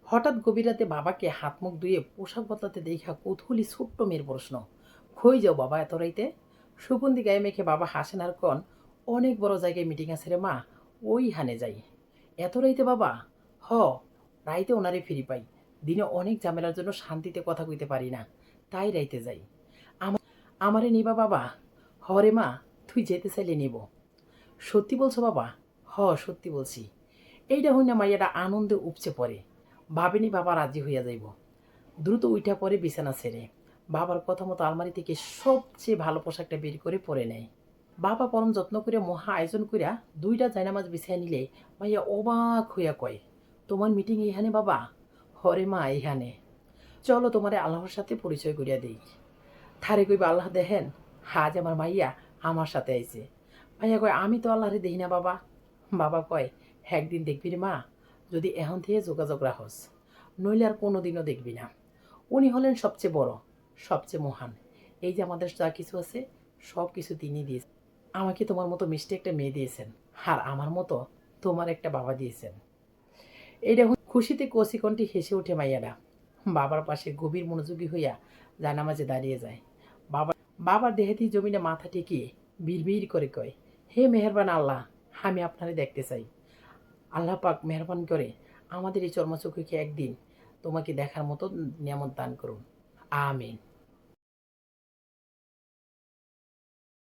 হঠাৎ গভীর রাতে বাবাকে হাত মুখ ধুয়ে পোশাক বদলাতে দেখা কৌতূহলী ছোট্ট মেয়ের প্রশ্ন, কই যাও বাবা এত রাইতে? সুগন্ধি গায়ে মেখে বাবা হাসেন আর কন, অনেক বড় জায়গায় মিটিং আছে রে মা, ওই হানে যাই। এত রাইতে বাবা? হ, রাইতে ওনারে ফিরি পাই। দিনে অনেক ঝামেলার জন্য শান্তিতে কথা কইতে পারি না, তাই রাইতে যাই। আমারে নিবা বাবা? হরে মা, তুই যেতে চাইলে নিব। সত্যি বলছো বাবা? হ, সত্যি বলছি। এইটা হই না মাইয়াটা আনন্দে উপচে পড়ে। ভাবেনি বাবা রাজি হইয়া যাইব। দ্রুত উইঠা পরে বিছানা ছেড়ে বাবার কথা মতো আলমারি থেকে সবচেয়ে ভালো পোশাকটা বের করে পরে নেয়। বাবা পরম যত্ন করে মহা আয়োজন কইরা দুইটা জায়নামাজ বিছাই নিলে মাইয়া অবাক হইয়া কয়, তোমার মিটিং এইখানে বাবা? হরে মা, এইখানে। চলো তোমারে আল্লাহর সাথে পরিচয় করিয়া দেই। থারে কইবা, আল্লাহ দেখেন, আজ আমার মাইয়া আমার সাথে আইছে। মাইয়া কয়, আমি তো আল্লাহরে দেখি না বাবা। বাবা কয়, একদিন দেখবি রে মা, যদি এখন থেকে যোগাযোগ রাখস, নইলে আর কোনো দিনও দেখবি না। উনি হলেন সবচেয়ে বড়, সবচেয়ে মহান। এই যে আমাদের যা কিছু আছে, সব কিছু তিনি দিয়েছেন। আমাকে তোমার মতো মিষ্টি একটা মেয়ে দিয়েছেন, আর আমার মতো তোমার একটা বাবা দিয়েছেন। এই দেখুন, খুশিতে কষি কণ্ঠে হেসে ওঠে মাইয়ারা। বাবার পাশে গভীর মনোযোগী হইয়া জানামাজে দাঁড়িয়ে যায়। বাবা বাবার দেহেতেই জমিনে মাথা ঠেকিয়ে বিড়বিড় করে কয়, হে মেহেরবান আল্লাহ, আমি আপনারে দেখতে চাই। আল্লাহ পাক মেহরবান করে আমাদের এই চর্মচক্ষুকে একদিন তোমাকে দেখার মতো নিয়ামত দান করুন। আমিন।